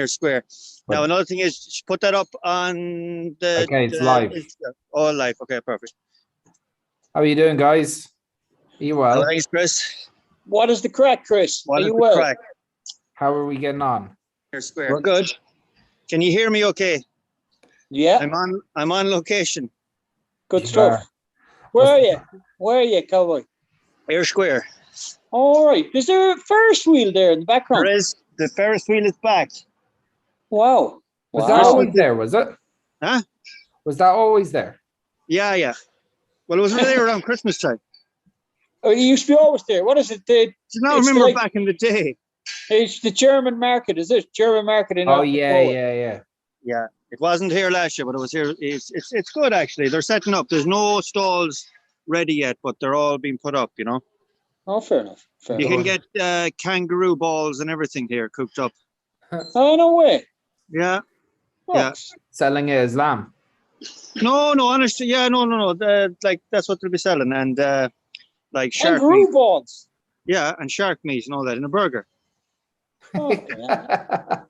Ayre Square. Now, another thing is, put that up on the. Okay, it's live. All live. Okay, perfect. How are you doing, guys? Are you well? Thanks, Chris. What is the crack, Chris? What are is you the well? crack? How are we getting on? Ayre Square. We're good. Can you hear me? Okay. Yeah. I'm on location. Good stuff. Where are you? Where are you, cowboy? Ayre Square. All right. Is there a Ferris wheel there in the background? There is. The Ferris wheel is back. Wow. Was that always there? Was it? Huh? Was that always there? Yeah. Well, it was there around Christmas time. Oh, it used to be always there. What is it? I remember back in the day. It's the German market, is it? German market in. Oh yeah. Yeah, it wasn't here last year, but it was here. It's good actually. They're setting up. There's no stalls ready yet, but they're all being put up. You know. Oh, fair enough. You can get kangaroo balls and everything here cooked up. Oh, no way. Yeah. Oh. Yeah. Selling it as lamb. No, honestly, yeah, no. Like that's what they'll be selling, and like shark kangaroo meat. balls. Yeah, and shark meat and all that in a burger. Oh, yeah.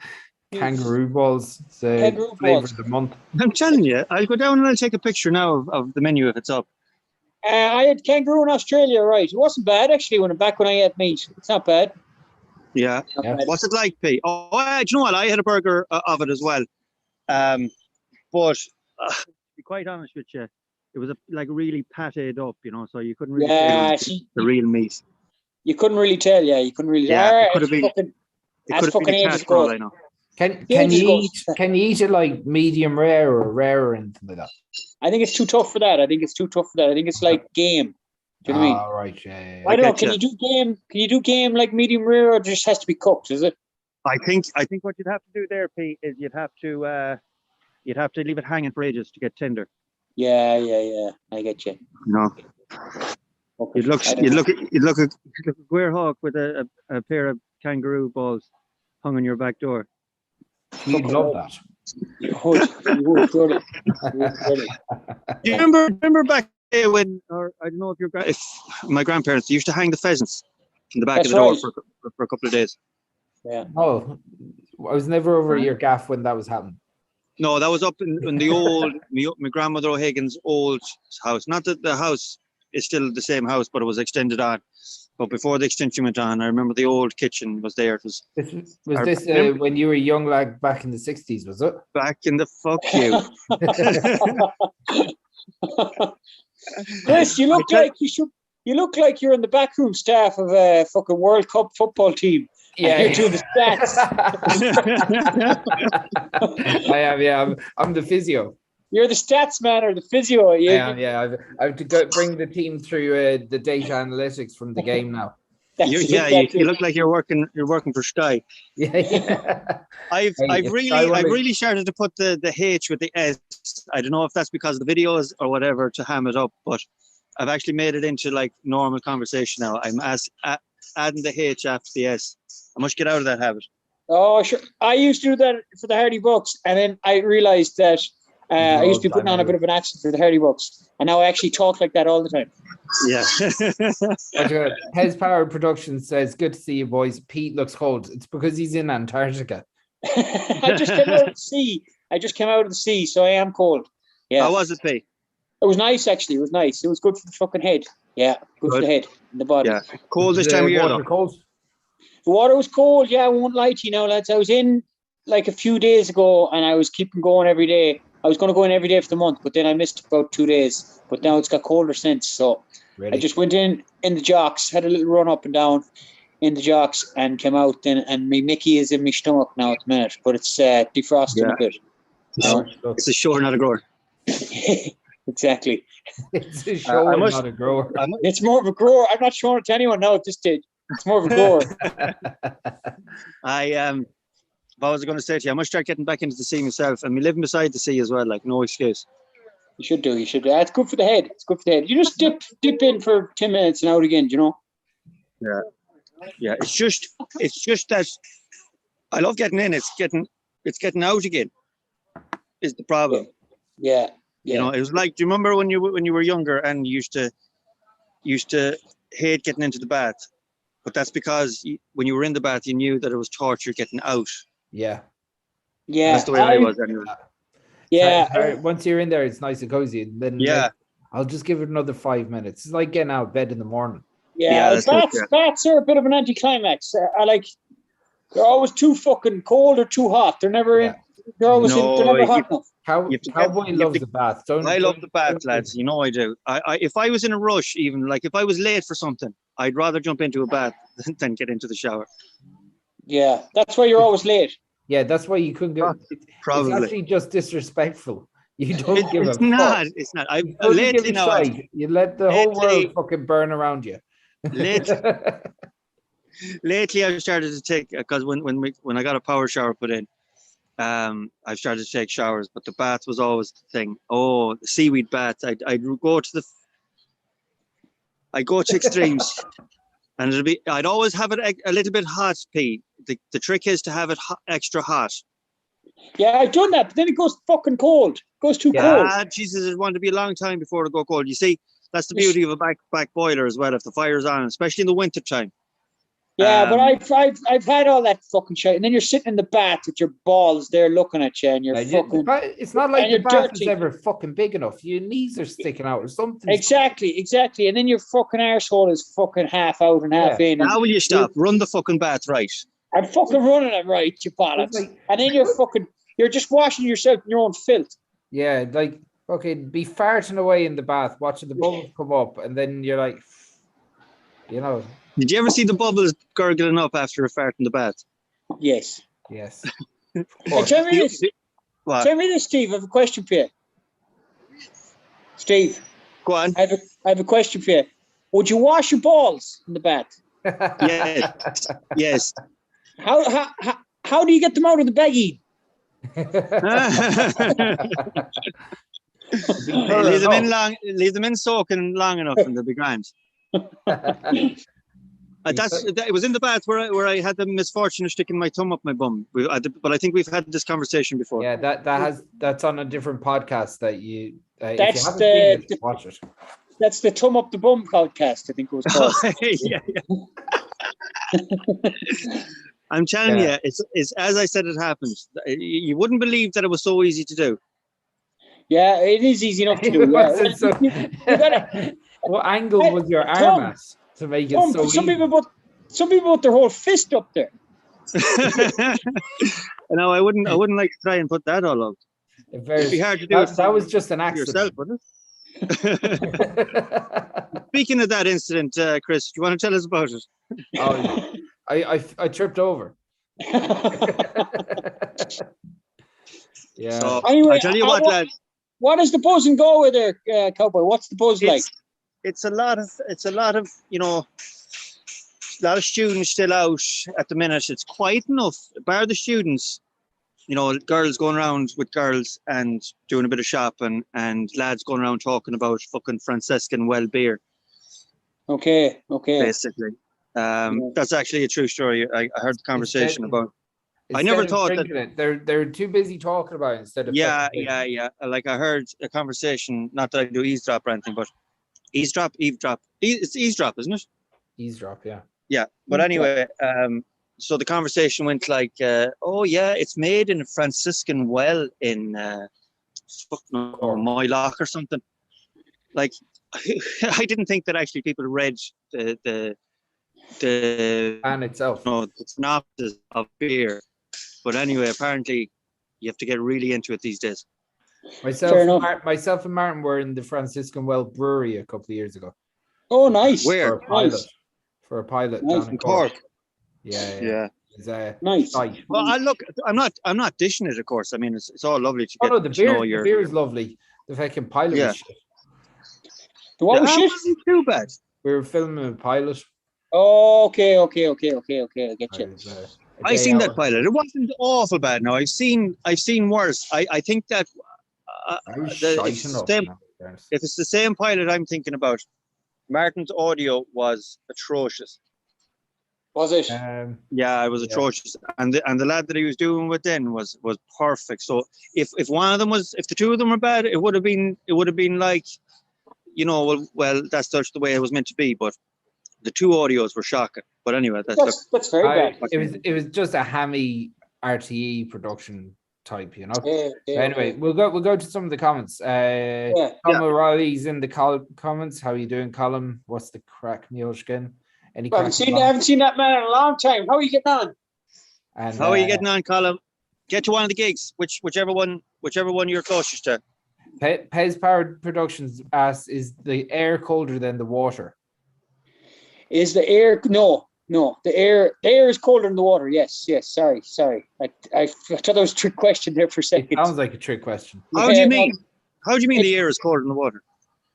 Kangaroo balls. It's Kangaroo flavor balls. of the month. I'm telling you, I'll go down and I'll take a picture now of the menu if it's up. I had kangaroo in Australia, right? It wasn't bad actually back when I had meat. It's not bad. Yeah. Bad. What's it like, Pete? Oh, do you know what? I had a burger of it as well. But to be quite honest with you, it was like really pated up, you know, so you couldn't really tell the real meat. You couldn't really tell, yeah. You couldn't really. Yeah, it could have been. It could have been ages ago. I know. Can you eat it like medium rare or rare or anything like that? I think it's too tough for that. I think it's like game. Do you know what I mean? Oh, right, yeah. I don't know. Can you do game? Can you do game like medium rare, or it just has to be cooked? Is it? I think what you'd have to do there, Pete, is you'd have to leave it hanging for ages to get tender. Yeah. I get you. No. You'd look a square hawk with a pair of kangaroo balls hung on your back door. You'd love that. You would, surely. You remember back then when, or I don't know if my grandparents used to hang the pheasants in the back of the door for a couple of days. Yeah. Oh, I was never over at your gaff when that was happening. No, that was up in the old my grandmother O'Hagan's old house. Not that the house is still the same house, but it was extended on. But before the extension went on, I remember the old kitchen was there. Was this when you were a young lad back in the 60s, was it? Back in the fuck you. Chris, you look like you're in the backroom staff of a fucking World Cup football team. Yeah, you're doing the stats. I am. Yeah, I'm the physio. You're the stats man or the physio. Yeah. I have to bring the team through the data analytics from the game now. You look like you're working for Sky. Yeah. I've really started to put the H with the S. I don't know if that's because of the videos or whatever to ham it up, but I've actually made it into like normal conversation now. I'm adding the H after the S. I must get out of that habit. Oh, sure. I used to do that for the Hardy Bucks, and then I realized that I used to be putting on a bit of an accent for the Hardy Bucks, and now I actually talk like that all the time. Yeah. Hes Power Productions says, "Good to see you, boys. Pete looks cold. It's because he's in Antarctica." I just came out of the sea. So I am cold. Yeah. How was it, Pete? It was nice, actually. It was nice. It was good for the fucking head. Yeah, good for the head and the body. Yeah. Cold this time of year, though. Cold? The water was cold. Yeah, I won't lie to you now, lads. I was in like a few days ago, and I was keeping going every day. I was going to go in every day for the month, but then I missed about 2 days. But now it's got colder since. So I just went in the jocks, had a little run up and down in the jocks, and came out. And my Mickey is in my stomach now at the minute, but it's defrosting a bit. It's a shower, not a grower. Exactly. It's a shower, not a grower. It's more of a grower. I'm not showing it to anyone now at this stage. It's more of a grower. What was I going to say to you? I must start getting back into the sea myself, and me living beside the sea as well. Like no excuse. You should do. It's good for the head. You just dip in for 10 minutes and out again. Do you know? Yeah. It's just that I love getting in. It's getting out again. Is the problem? Yeah. You know, it was like. Do you remember when you were younger and you used to hate getting into the bath? But that's because when you were in the bath, you knew that it was torture getting out. Yeah. Yeah, That's the way I was anyway. Yeah. Once you're in there, it's nice and cozy. And then like, I'll just give it another 5 minutes. It's like getting out of bed in the morning. Yeah, bats are a bit of an anticlimax. I like they're always too fucking cold or too hot. They're never they're always they're never hot enough. Cowboy loves the bath. I love the bath, lads. You know I do. I if I was in a rush, even like if I was late for something, I'd rather jump into a bath than get into the shower. Yeah, that's why you're always late. Yeah, that's why you couldn't go. Probably. It's actually just disrespectful. You don't give a fuck. It's not. I lately now. You let the whole world fucking burn around you. Lately, I've started to take because when I got a power shower put in, I've started to take showers. But the bath was always the thing. Oh, the seaweed bath. I'd go to extremes, and I'd always have it a little bit hot. The trick is to have it extra hot. Yeah, I've done that, but then it goes fucking cold. It goes too cold. Jesus, it wanted to be a long time before it go cold. You see, that's the beauty of a back boiler as well. If the fire's on, especially in the winter time. Yeah, but I've had all that fucking shit, and then you're sitting in the bath with your balls there looking at you, and you're fucking. It's not like the bath is ever fucking big enough. Your knees are sticking out or something. Exactly, and then your fucking arsehole is fucking half out and half in. Now will you stop? Run the fucking bath right. I'm fucking running it right, you bollocks. And then you're just washing yourself in your own filth. Yeah, like be farting away in the bath, watching the bubbles come up, and then you're like, you know. Did you ever see the bubbles gurgling up after a fart in the bath? Yes. Tell me this, Steve. I have a question for you. Steve. Go on. I have a question for you. Would you wash your balls in the bath? Yes. How do you get them out of the baggie? Leave them in soaking long enough, and they'll be grand. It was in the bath where I had the misfortune of sticking my thumb up my bum. But I think we've had this conversation before. Yeah, that's on a different podcast that you. That's watch it. That's the Thumb Up the Bum podcast, I think it was called. Yeah. I'm telling you, it's as I said it happened. You wouldn't believe that it was so easy to do. Yeah, it is easy enough to do. What angle was your arm at to make it so easy? Some people put their whole fist up there. No, I wouldn't like to try and put that all up. It'd be hard to do. That was just an accident. Yourself, wouldn't it? Speaking of that incident, Chris, do you want to tell us about it? Oh, I tripped over. Yeah. So, anyway, I'll tell you what, lads. What is the buzz and go with there, Cowboy? What's the buzz like? It's a lot of a lot of students still out at the minute. It's quiet enough, bar the students. Girls going around with girls and doing a bit of shopping, and lads going around talking about fucking Franciscan well beer. Okay. Basically, that's actually a true story. I heard the conversation about. I never thought that they're too busy talking about it instead of. Yeah. Like I heard a conversation. Not that I do eavesdrop or anything, but eavesdrop. It's eavesdrop, isn't it? Eavesdrop, yeah. Yeah, but anyway, so the conversation went like, "Oh yeah, it's made in a Franciscan well in Moyloch or something." Like, I didn't think that actually people read the and itself. No, the synopsis of beer. But anyway, apparently, you have to get really into it these days. Myself and Martin were in the Franciscan Well Brewery a couple of years ago. Oh, nice! Where? For a pilot nice. down in Cork. Yeah. It's, nice. Well, I'm not dishing it, of course. I mean, it's all lovely to get. The beer is lovely. The fucking pilot was shit. What was shit? Wasn't too bad. We were filming a pilot. Oh, okay. I get you. I seen that pilot. It wasn't awful bad. No, I've seen worse. I think that if it's the same pilot I'm thinking about, Martin's audio was atrocious. Was it? Yeah, it was atrocious, and the lad that he was doing with then was perfect. So if one of them was, if the two of them were bad, it would have been like, well, that's just the way it was meant to be. But the two audios were shocking. But anyway, that's very bad. It was just a hammy RTE production. type, you know. Anyway, we'll go to some of the comments. Tom O'Reilly's in the comments. How are you doing, Colin? What's the crack, Neilskin? I haven't seen that man in a long time. How are you getting on? And how are you getting on, Colin? Get to one of the gigs, whichever one you're closest to. Pez Powered Productions asks, is the air colder than the water? Is the air the air is colder than the water. Yes. Sorry. I thought that was a trick question there for a second. It sounds like a trick question. How do you mean? How do you mean the air is colder than the water?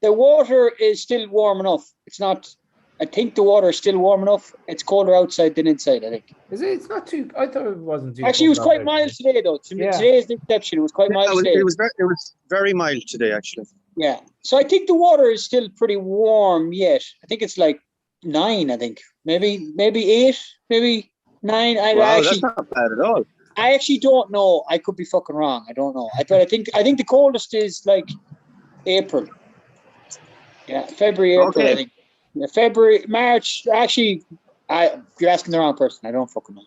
The water is still warm enough. It's not. I think the water is still warm enough. It's colder outside than inside, I think. Is it? It's not too. I thought it wasn't too. Actually, it was quite mild today, though. Today is the exception. It was quite mild today. It was very mild today, actually. Yeah. So I think the water is still pretty warm yet. I think it's like 9. I think maybe 8, maybe 9. That's not bad at all. I actually don't know. I could be fucking wrong. I don't know. But I think the coldest is like April. Yeah, February, April. Okay. I think. Yeah, February, March. Actually, you're asking the wrong person. I don't fucking know.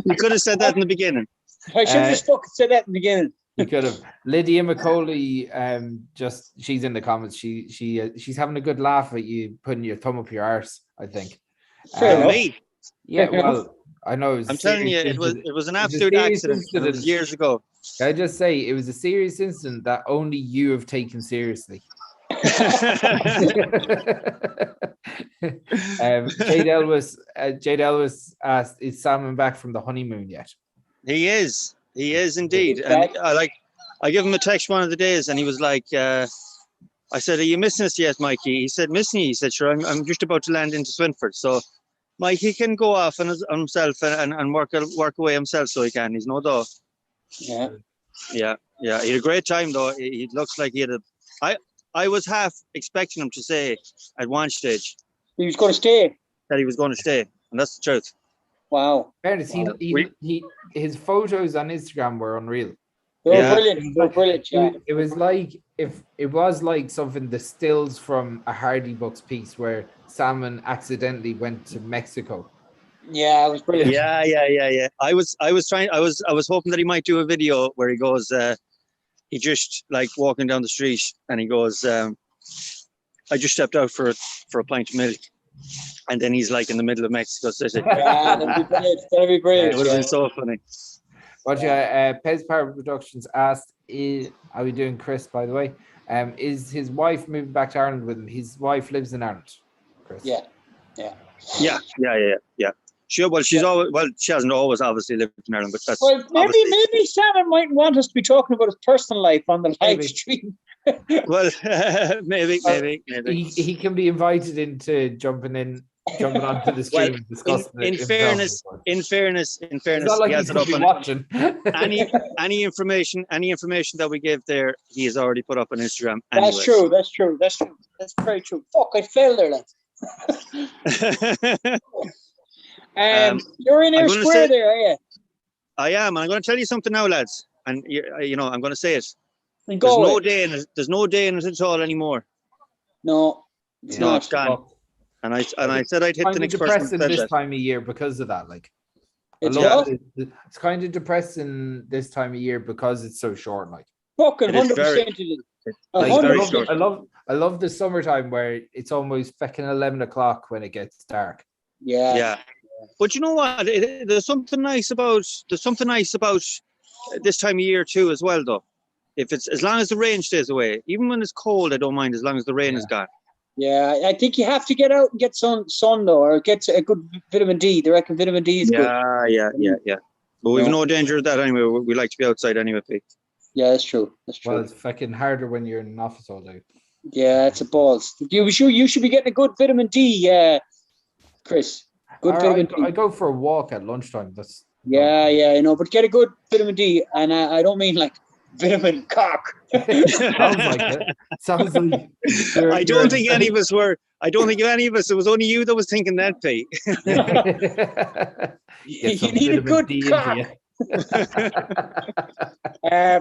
You could have said that in the beginning. I should have just fucking said that in the beginning. You could have. Lydia McCauley, she's in the comments. She's having a good laugh at you putting your thumb up your arse, I think. Me? Yeah, well, I know. I'm telling you, it was an absolute accident. It was years ago. Can I just say, it was a serious incident that only you have taken seriously. Jade Elvis asked, is Salmon back from the honeymoon yet? He is indeed. And I give him a text one of the days, and he was like, I said, are you missing us yet, Mikey? He said, missing you? He said, sure, I'm just about to land into Swinford, so Mikey can go off on himself and work away himself, so he can. He's no doubt. Yeah. He had a great time, though. He looks like he had I was half expecting him to say at one stage he was going to stay. That he was going to stay, and that's the truth. Wow. Fairness, his photos on Instagram were unreal. They were brilliant. They were brilliant. Yeah. It was like something the stills from a Hardy Books piece where Salmon accidentally went to Mexico. Yeah, it was brilliant. Yeah. I was hoping that he might do a video where he goes. He just like walking down the street, and he goes, I just stepped out for a pint of milk, and then he's like in the middle of Mexico City. Yeah, that'd be brilliant. It would have been so funny. Pez Power Productions asked, how are we doing, Chris, by the way? Is his wife moving back to Ireland with him? His wife lives in Ireland, Chris. Yeah. Sure, she hasn't always obviously lived in Ireland, but that's maybe Salmon might want us to be talking about his personal life on the live stream. Well, maybe. He can be invited into jumping onto the stream and discussing it. In fairness, like he has it up on watching. any information that we give there, he has already put up on Instagram. Anyway. That's true. That's very true. Fuck, I fell there, lads. You're in Ayre Shquare there, are you? I am, and I'm going to tell you something now, lads. And I'm going to say it. There's no day in it at all anymore. No, it's not. It's gone. And I said I'd hit the next person. It's depressing this time of year because of that. Like, it's kind of depressing this time of year because it's so short. Like, fucking 100%. I love the summertime where it's almost fucking 11 o'clock when it gets dark. Yeah. But you know what? There's something nice about this time of year too, as well. Though, if it's as long as the rain stays away, even when it's cold, I don't mind as long as the rain is gone. Yeah, I think you have to get out and get sun though, or get a good vitamin D. They reckon vitamin D is good. Yeah. But we've no danger of that anyway. We like to be outside anyway, Pete. Yeah, that's true. Well, it's fucking harder when you're in an office all day. Yeah, it's a balls. You should be getting a good vitamin D, Chris. Good vitamin D. I go for a walk at lunchtime. Yeah, I know, but get a good vitamin D, and I don't mean like vitamin cock. Sounds like it. Sounds like. I don't think any of us were. I don't think any of us. It was only you that was thinking that, Pete. You need a good cock.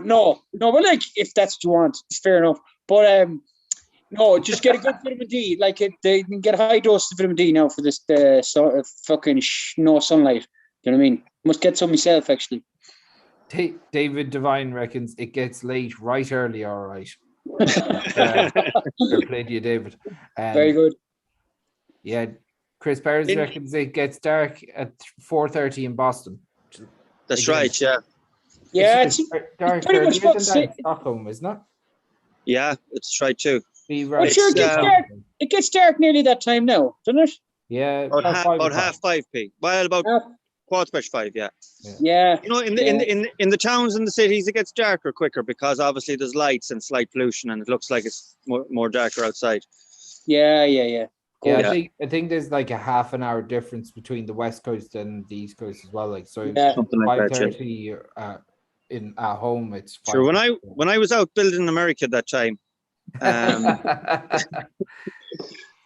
No, but like if that's what you want, it's fair enough. But no, just get a good vitamin D. Like they can get a high dose of vitamin D now for this sort of fucking no sunlight. Do you know what I mean? Must get some myself, actually. David Devine reckons it gets late right early, all right. Fair play to you, David. Very good. Yeah, Chris Perez reckons it gets dark at 4:30 in Boston. That's right, yeah. Yeah, it's dark pretty much earlier than that in Stockholm, isn't it? Yeah, it's right too. Be right. Sure, it gets dark nearly that time now, doesn't it? Yeah, about half 5p. Well, about quarter past 5, yeah. Yeah. You know, in the towns and the cities, it gets darker quicker because obviously there's lights and slight pollution, and it looks like it's more darker outside. Yeah. Yeah, I think there's like a half an hour difference between the West Coast and the East Coast as well. Like so, 5:30 at home, it's 5. Sure. When I was out building in America that time,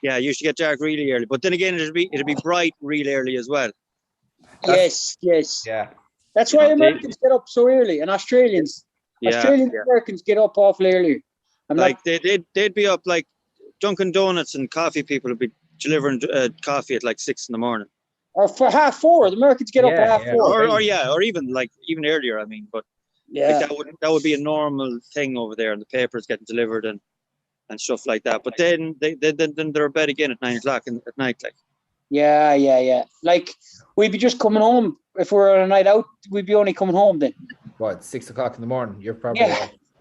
yeah, you used to get dark really early. But then again, it'd be bright really early as well. Yes. Yeah. That's why Americans get up so early, and Australians. Australian Americans get up awful early. They'd be up like Dunkin' Donuts and coffee people would be delivering coffee at like 6 a.m. Or for 4:30. The Americans get up at 4:30. Or even earlier. I mean, but like that would be a normal thing over there, and the papers getting delivered and stuff like that. But then they're in bed again at 9 o'clock at night, like. Yeah. Like we'd be just coming home if we were on a night out. We'd be only coming home then. What, 6 o'clock in the morning? You're probably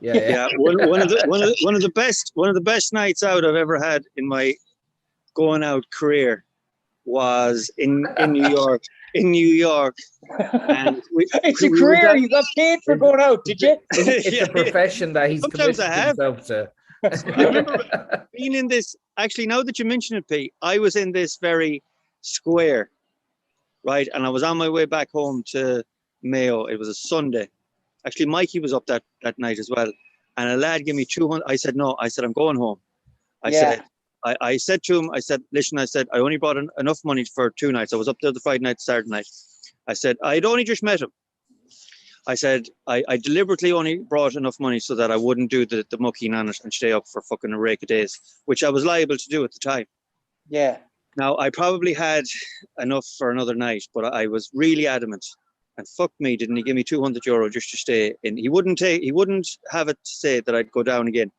yeah. One of the best nights out I've ever had in my going out career was in New York. In New York, and it's a career. You got paid for going out, did you? It's a profession that he's committed himself to. I remember being in this. Actually, now that you mention it, Pete, I was in this very Shquare, right? And I was on my way back home to Mayo. It was a Sunday. Actually, Mikey was up that night as well. And a lad gave me 200. I said, no. I said, I'm going home. I said to him, I said, listen, I said, I only brought enough money for 2 nights. I was up there the Friday night, Saturday night. I said, I'd only just met him. I said, I deliberately only brought enough money so that I wouldn't do the mucking on it and stay up for fucking a rake of days, which I was liable to do at the time. Yeah. Now, I probably had enough for another night, but I was really adamant. And fuck me, didn't he give me €200 just to stay in? He wouldn't have it to say that I'd go down again.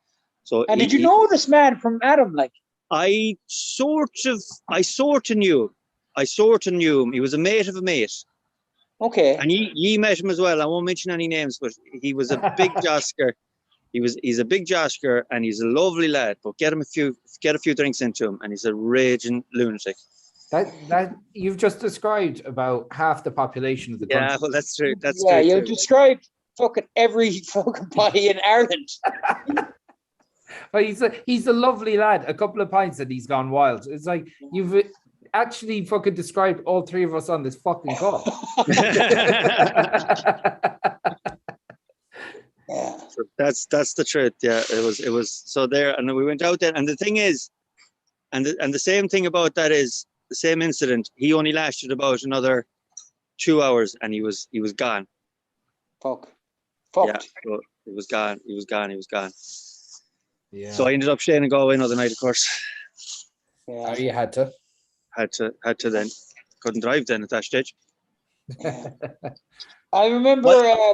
So. And did you know this man from Adam? Like, I sort of knew him. He was a mate of a mate. Okay. And ye met him as well. I won't mention any names, but he was a big josker. He's a big josker, and he's a lovely lad. But get a few drinks into him, and he's a raging lunatic. That you've just described about half the population of the country. Yeah, well, that's true. That's true. Yeah, you described fucking every fucking body in Ireland. But he's a lovely lad. A couple of pints and he's gone wild. It's like you've actually fucking described all 3 of us on this fucking call. Yeah. So that's the truth. Yeah, it was so there, and we went out there, and the thing is, and the same thing about that is the same incident. He only lasted about another 2 hours, and he was gone. Fucked. Yeah, so he was gone. Yeah. So I ended up staying in Galway another night, of course. Yeah. You had to. Had to then. Couldn't drive then at that stage. I remember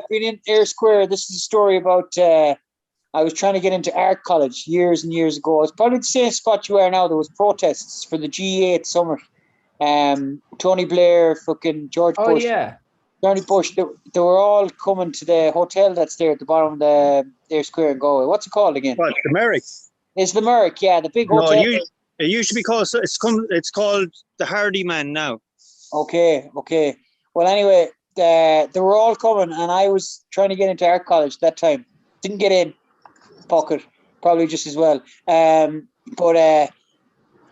being in Ayre Square. This is a story about I was trying to get into art college years and years ago. It's probably the same spot you are now. There was protests for the G8 summer. Tony Blair, fucking George Bush. Oh, yeah. Tony Bush, they were all coming to the hotel that's there at the bottom of the Ayre Square in Galway. What's it called again? What, the Merrick? It's the Merrick, yeah, the big hotel. It used to be called. It's called the Hardy Man now. Okay. Well, anyway, they were all coming, and I was trying to get into art college that time. Didn't get in. Pocket, probably just as well. But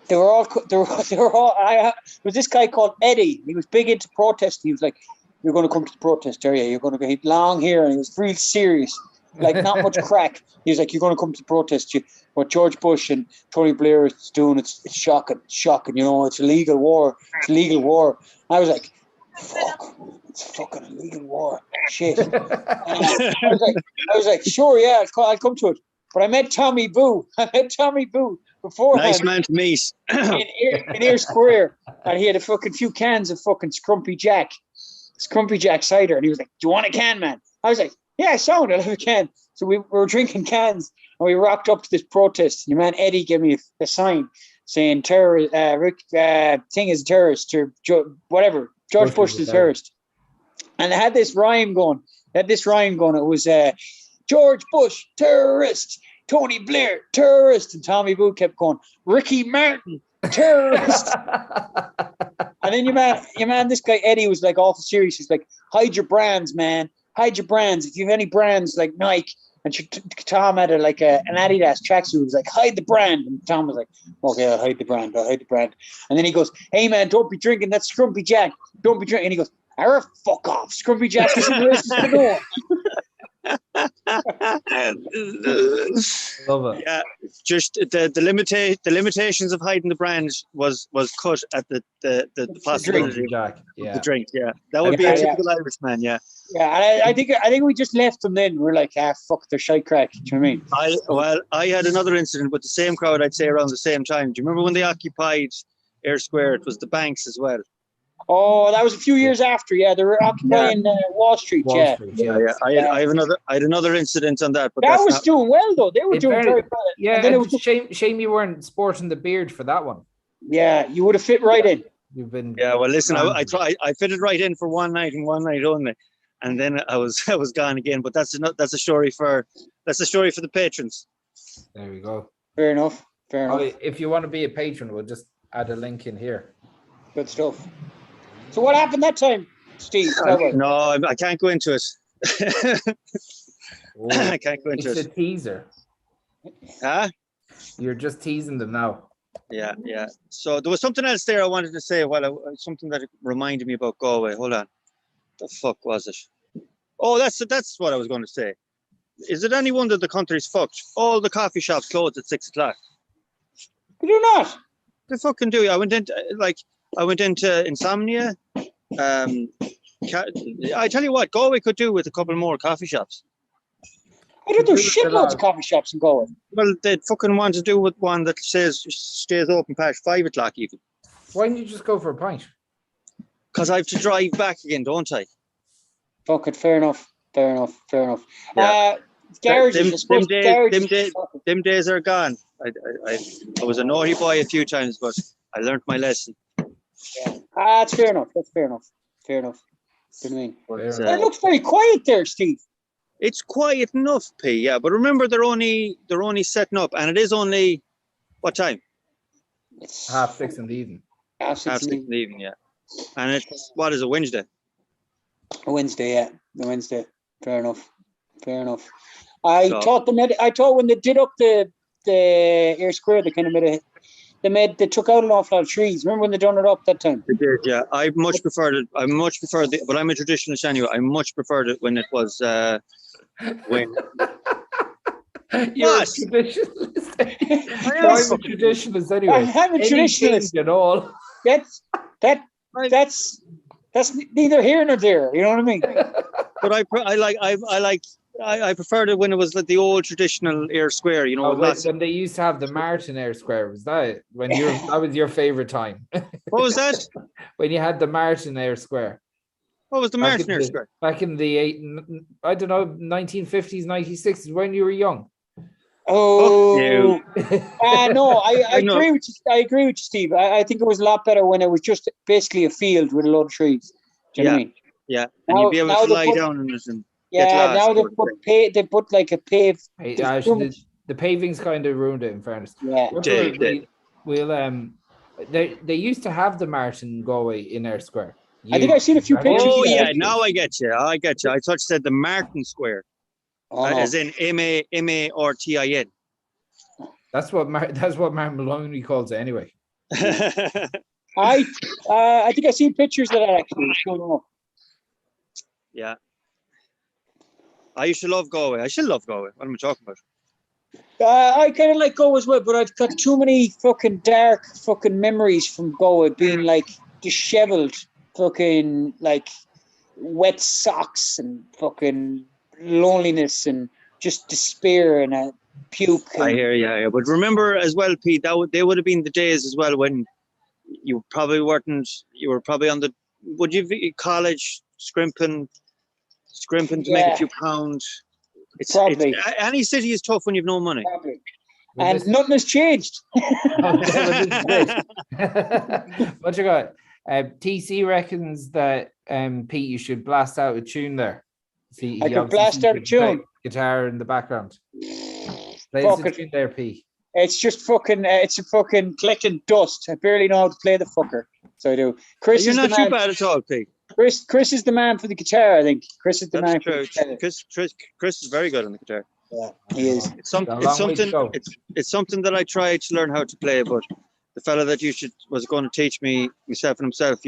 they were all. There was this guy called Eddie. He was big into protest. He was like, "You're going to come to the protest area. You're going to get long hair," and he was real serious. Like, not much crack. He was like, "You're going to come to the protest. What George Bush and Tony Blair is doing, it's shocking. You know, it's a legal war. I was like, fuck, it's a fucking illegal war. Shit." I was like, sure, yeah, I'll come to it. But I met Tommy Boo beforehand. Nice man to meet. in Ayre Square, and he had a fucking few cans of fucking Scrumpy Jack. Scrumpy Jack cider, and he was like, "Do you want a can, man?" I was like, "Yeah, sound, I'll have a can." So we were drinking cans, and we rocked up to this protest. And your man Eddie gave me a sign saying "terrorist." Rick thing is a terrorist, or whatever. George Bush is a terrorist, and they had this rhyme going. It was George Bush terrorist, Tony Blair terrorist, and Tommy Boo kept going, Ricky Martin terrorist. And then your man, this guy Eddie was like awful serious. He's like, hide your brands, man. Hide your brands. If you have any brands like Nike, and Tom had an Adidas tracksuit. He was like, hide the brand. And Tom was like, okay, I'll hide the brand. And then he goes, hey man, don't be drinking that Scrumpy Jack. Don't be drinking. And he goes, Ayre, fuck off. Scrumpy Jack isn't racist at all. Love it. Yeah, just the limitations of hiding the brand was cut at the possibility Jack. of the drink. Yeah, that would be a typical Irishman. Yeah. Yeah, and I think we just left them then. We're like, fuck, they're shite crack. Do you know what I mean? I had another incident with the same crowd. I'd say around the same time. Do you remember when they occupied Ayre Square? It was the banks as well. Oh, that was a few years after. Yeah, they were occupying Wall Street. Yeah. I had another incident on that. But that was doing well though. They were doing very well. Yeah, and then it was shame you weren't sporting the beard for that one. Yeah, you would have fit right in. You've been. Yeah, well, listen, I fitted right in for one night and one night only, and then I was gone again. But that's a story for the patrons. There we go. Fair enough. If you want to be a patron, we'll just add a link in here. Good stuff. So what happened that time, Steve? No, I can't go into it. I can't go into it. It's a teaser. Huh? You're just teasing them now. Yeah. So there was something else there I wanted to say. Something that reminded me about Galway. Hold on. The fuck was it? Oh, that's what I was going to say. Is it any wonder the country's fucked? All the coffee shops closed at 6 o'clock. They do not. They fucking do. I went into Insomnia. I tell you what, Galway could do with a couple more coffee shops. I don't do shitloads of coffee shops in Galway. Well, they'd fucking want to do with one that stays open past 5 o'clock even. Why don't you just go for a pint? Because I have to drive back again, don't I? Fuck it, fair enough. Yeah. Garages, them days are gone. I was a naughty boy a few times, but I learned my lesson. Yeah. That's fair enough. Fair enough. What do you mean? It looks very quiet there, Steve. It's quiet enough, P. Yeah, but remember they're only setting up, and it is only what time? It's 6:30 in the evening. 6:30 in the evening, yeah. And it's what is it? Wednesday. A Wednesday, yeah. The Wednesday. Fair enough. I thought when they did up the Ayre Square, they kind of they took out an awful lot of trees. Remember when they done it up that time? They did, yeah. I much preferred it. But I'm a traditionalist anyway. I much preferred it when it was when. You're a traditionalist. I'm a traditionalist anyway. I'm a traditionalist and all. That's neither here nor there. You know what I mean? But I preferred it when it was like the old traditional Ayre Square, you know. When they used to have the Martin Ayre Square, was that when that was your favorite time? What was that? When you had the Martin Ayre Square. What was the Martin Ayre Square? Back in the 1950s, 1960s, when you were young. Oh, no, I agree with you. I agree with you, Steve. I think it was a lot better when it was just basically a field with a lot of trees. Do you know what I mean? Yeah, and you'd be able to lie down in it and now they put like a pave. The paving's kind of ruined it, in fairness. Yeah, they used to have the Martin Galway in Ayre Square. I think I've seen a few pictures. Oh yeah, now I get you. I thought you said the Martin Square, as in MARTIN. That's what Martin Maloney calls it anyway. I think I've seen pictures of that actually. Yeah. I used to love Galway. I still love Galway. What am I talking about? I kind of like Galway as well, but I've got too many fucking dark fucking memories from Galway being like disheveled, fucking like wet socks and fucking loneliness and just despair and a puke. I hear you. Yeah. But remember as well, Pete, they would have been the days as well when you probably weren't. You were probably on the would you be college scrimping to make a few pounds? Probably. Any city is tough when you've no money. Probably. And nothing has changed. What you got? TC reckons that Pete, you should blast out a tune there. See, I could blast out a tune. Guitar in the background. Play the tune there, Pete. It's just fucking. It's a fucking collecting dust. I barely know how to play the fucker, so I do. Chris, you're not too bad at all, Pete. Chris is the man for the guitar. I think Chris is the man. True. For the guitar. Chris is very good on the guitar. Yeah, he is. It's something that I tried to learn how to play, but the fella that was going to teach me, myself and himself,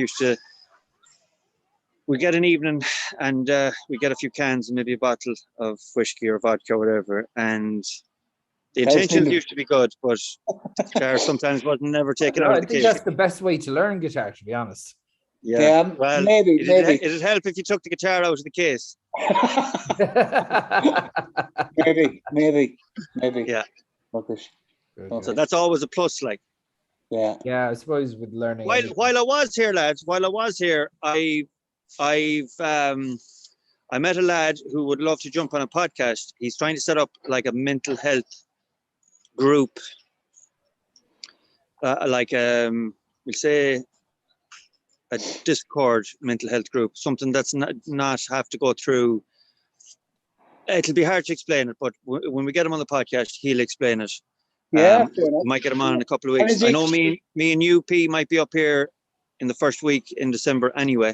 we get an evening and we get a few cans and maybe a bottle of whiskey or vodka or whatever, and the intentions used to be good, but the guitar sometimes wasn't never taken out of the case. I think that's the best way to learn guitar, to be honest. Yeah, well, maybe it'd help if you took the guitar out of the case. maybe. Yeah. So that's always a plus, like. Yeah. Yeah, I suppose with learning. While I was here, lads, I met a lad who would love to jump on a podcast. He's trying to set up like a mental health group, we'll say a Discord mental health group, something that's not have to go through. It'll be hard to explain it, but when we get him on the podcast, he'll explain it. Yeah, we might get him on in a couple of weeks. I know me and you, P, might be up here in the first week in December anyway,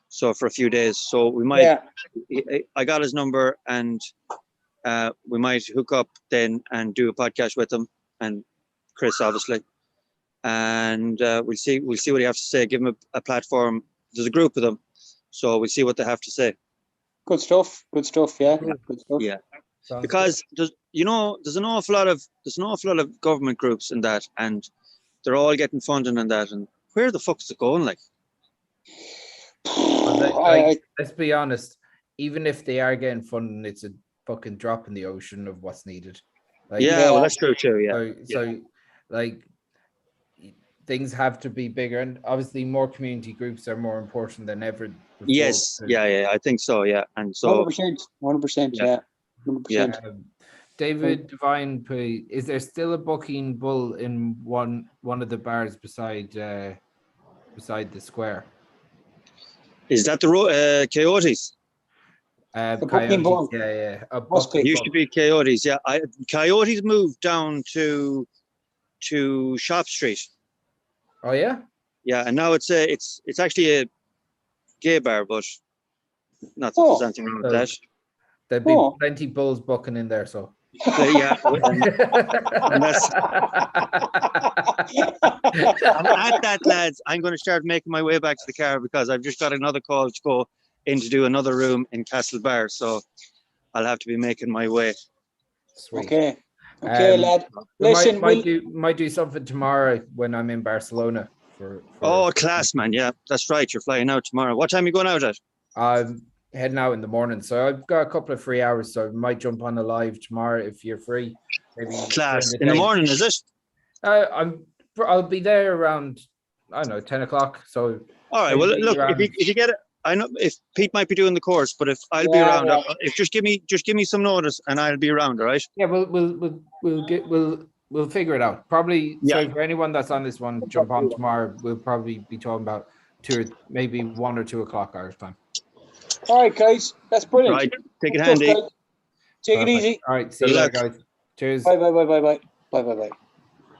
so for a few days. So we might. Yeah. I got his number, and we might hook up then and do a podcast with him and Chris, obviously. And we'll see what he has to say. Give him a platform. There's a group of them, so we'll see what they have to say. Good stuff. Yeah. Good stuff. Yeah. Because there's an awful lot of government groups in that, and they're all getting funding and that. And where the fuck is it going? Like, let's be honest. Even if they are getting funding, it's a fucking drop in the ocean of what's needed. Like, well, that's true too. Yeah. So like, things have to be bigger, and obviously more community groups are more important than ever before. Yes. Yeah. I think so. Yeah. And so 100%. Yeah. 100%. David Devine, is there still a booking bull in one of the bars beside the Square? Is that the Coyotes? Coyotes, yeah. Used to be Coyotes, yeah. Coyotes moved down to Shop Street. Oh yeah. Yeah, and now it's actually a gay bar, but not that there's anything wrong with that. There'd be plenty bulls booking in there, so. Yeah, and that's, at that, lads, I'm going to start making my way back to the car because I've just got another call to go in to do another room in Castle Bar, so I'll have to be making my way. Sweet. Okay, lad. Listen, might do something tomorrow when I'm in Barcelona. For class, man. Yeah, that's right. You're flying out tomorrow. What time are you going out at? I'm heading out in the morning, so I've got a couple of free hours, so I might jump on a live tomorrow if you're free. Maybe class in the morning, is it? I'll be there around 10 o'clock. So all right. Well, look, if you get it, I know if Pete might be doing the course, but if I'll be around, if just give me some notice and I'll be around. All right. Yeah, we'll figure it out. Probably. Yeah. So for anyone that's on this one, jump on tomorrow. We'll probably be talking about 1 or 2 o'clock Irish time. All right, guys, that's brilliant. Right, take it handy. Take it easy. All right, see you later, guys. Cheers. Bye.